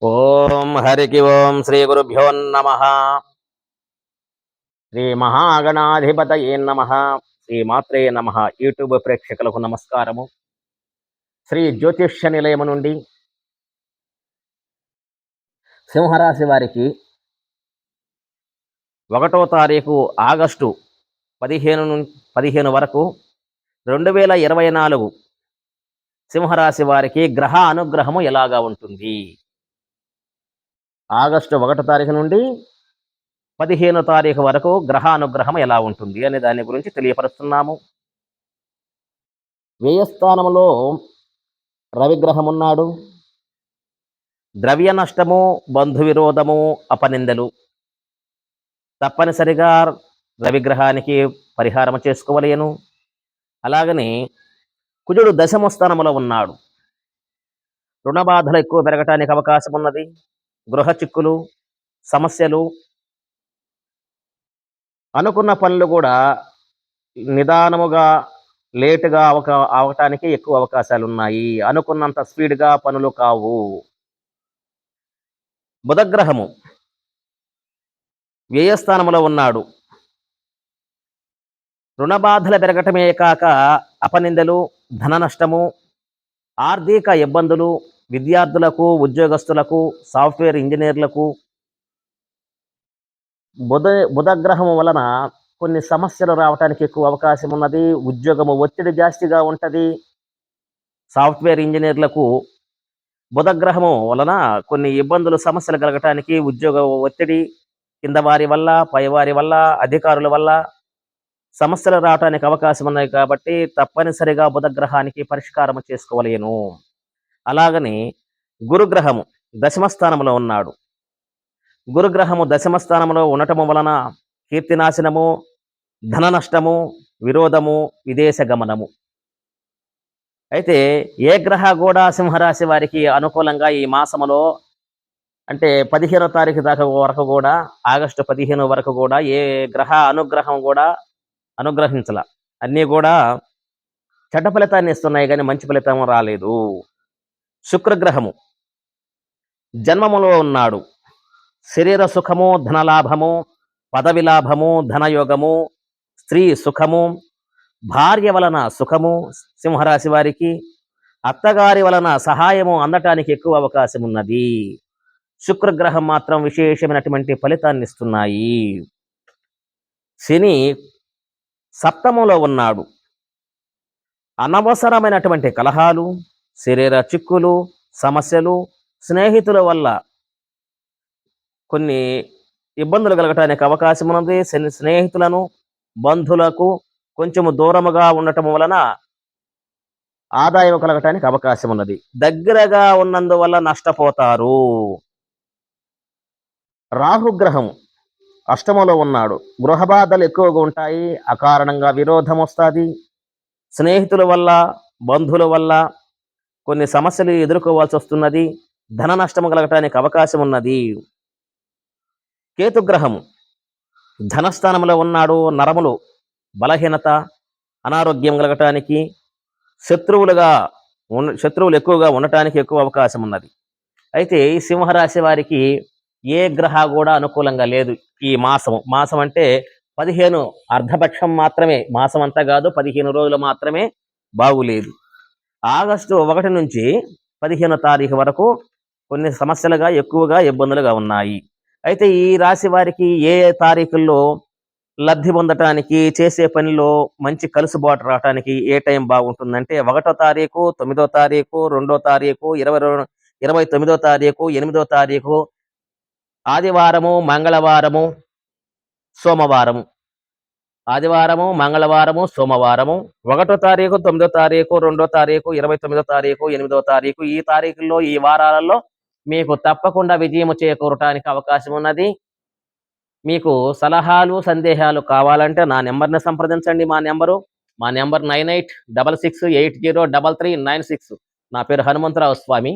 ఓం హరికి ఓం శ్రీ గురుభ్యో నమ. శ్రీ మహాగణాధిపతయే నమ. శ్రీ మాత్రే నమ. యూట్యూబ్ ప్రేక్షకులకు నమస్కారము. శ్రీ జ్యోతిష్య నిలయము నుండి సింహరాశి వారికి 1వ తారీఖు ఆగస్టు 15 వరకు 2024 సింహరాశి వారికి గ్రహ అనుగ్రహము ఎలాగా ఉంటుంది? ఆగస్టు 1 తారీఖు నుండి 15 తారీఖు వరకు గ్రహ అనుగ్రహం ఎలా ఉంటుంది అనే దాని గురించి తెలియపరుస్తున్నాము. వ్యయస్థానంలో రవిగ్రహం ఉన్నాడు. ద్రవ్య నష్టము, బంధు విరోధము, అపనిందలు తప్పనిసరిగా రవిగ్రహానికి పరిహారం చేసుకోవలేను. అలాగని కుజుడు దశమ స్థానంలో ఉన్నాడు. రుణ బాధలు ఎక్కువ పెరగటానికి అవకాశం ఉన్నది. గృహ చిక్కులు, సమస్యలు, అనుకున్న పనులు కూడా నిదానముగా లేటుగా అవటానికి ఎక్కువ అవకాశాలు ఉన్నాయి. అనుకున్నంత స్పీడ్గా పనులు కావు. బుధగ్రహము వ్యయస్థానంలో ఉన్నాడు. రుణ బాధలు పెరగటమే కాక అపనిందలు, ధన నష్టము, ఆర్థిక ఇబ్బందులు విద్యార్థులకు, ఉద్యోగస్తులకు, సాఫ్ట్వేర్ ఇంజనీర్లకు బుధగ్రహము వలన కొన్ని సమస్యలు రావడానికి ఎక్కువ అవకాశం ఉన్నది. ఉద్యోగము ఒత్తిడి జాస్తిగా ఉంటుంది. సాఫ్ట్వేర్ ఇంజనీర్లకు బుధగ్రహము వలన కొన్ని ఇబ్బందులు, సమస్యలు కలగటానికి, ఉద్యోగ ఒత్తిడి, కింద వారి వల్ల, పైవారి వల్ల, అధికారుల వల్ల సమస్యలు రావడానికి అవకాశం ఉన్నాయి. కాబట్టి తప్పనిసరిగా బుధగ్రహానికి పరిష్కారం చేసుకోవలేను. అలాగని గురుగ్రహము దశమ స్థానంలో ఉన్నాడు. గురుగ్రహము దశమ స్థానంలో ఉండటము వలన కీర్తినాశనము, ధన నష్టము, విరోధము, విదేశ గమనము. అయితే ఏ గ్రహ కూడా సింహరాశి వారికి అనుకూలంగా ఈ మాసములో అంటే 15వ తారీఖు దాకా వరకు కూడా, ఆగస్టు 15 వరకు కూడా ఏ గ్రహ అనుగ్రహం కూడా అనుగ్రహించాల. అన్నీ కూడా చెడ్డ ఫలితాన్ని ఇస్తున్నాయి, కానీ మంచి ఫలితం రాలేదు. శుక్రగ్రహము జన్మములో ఉన్నాడు. శరీర సుఖము, ధనలాభము, పదవి లాభము, ధనయోగము, స్త్రీ సుఖము, భార్య వలన సుఖము సింహరాశి వారికి, అత్తగారి వలన సహాయము అందటానికి ఎక్కువ అవకాశం ఉన్నది. శుక్రగ్రహం మాత్రం విశేషమైనటువంటి ఫలితాన్ని ఇస్తున్నాయి. శని సప్తమంలో ఉన్నాడు. అనవసరమైనటువంటి కలహాలు, శరీర చిక్కులు, సమస్యలు, స్నేహితుల వల్ల కొన్ని ఇబ్బందులు కలగటానికి అవకాశం ఉన్నది. స్నేహితులను, బంధువులకు కొంచెము దూరముగా ఉండటం వలన ఆదాయం కలగటానికి అవకాశం ఉన్నది. దగ్గరగా ఉన్నందువల్ల నష్టపోతారు. రాహుగ్రహం అష్టమంలో ఉన్నాడు. గృహ బాధలు ఎక్కువగా ఉంటాయి. అకారణంగా విరోధం వస్తుంది. స్నేహితుల వల్ల, బంధువుల వల్ల కొన్ని సమస్యలు ఎదుర్కోవాల్సి వస్తున్నది. ధన నష్టము కలగటానికి అవకాశం ఉన్నది. కేతుగ్రహము ధనస్థానంలో ఉన్నాడు. నరములు బలహీనత, అనారోగ్యం కలగటానికి, శత్రువులు ఎక్కువగా ఉండటానికి ఎక్కువ అవకాశం ఉన్నది. అయితే ఈ సింహరాశి వారికి ఏ గ్రహ కూడా అనుకూలంగా లేదు ఈ మాసం అంటే 15 అర్ధపక్షం మాత్రమే. మాసం అంతా కాదు, 15 రోజులు మాత్రమే బాగులేదు. ఆగస్టు 1 నుంచి 15 తారీఖు వరకు కొన్ని సమస్యలుగా ఎక్కువగా ఇబ్బందులుగా ఉన్నాయి. అయితే ఈ రాశి వారికి ఏ తారీఖుల్లో లబ్ధి పొందటానికి, చేసే పనిలో మంచి కలుసుబాటు రావటానికి ఏ టైం బాగుంటుందంటే 1వ తారీఖు, 9వ తారీఖు, 2వ తారీఖు, 29వ తారీఖు, 8వ తారీఖు, ఆదివారము, మంగళవారము, సోమవారము. ఆదివారము, మంగళవారము, సోమవారము, 1వ తారీఖు, 9వ తారీఖు, 2వ తారీఖు, 29వ తారీఖు, 8వ తారీఖు, ఈ తారీఖుల్లో, ఈ వారాలలో మీకు తప్పకుండా విజయం చేకూరటానికి అవకాశం ఉన్నది. మీకు సలహాలు, సందేహాలు కావాలంటే నా నెంబర్ని సంప్రదించండి. మా నెంబర్ 9866803396. నా పేరు హనుమంతరావు స్వామి.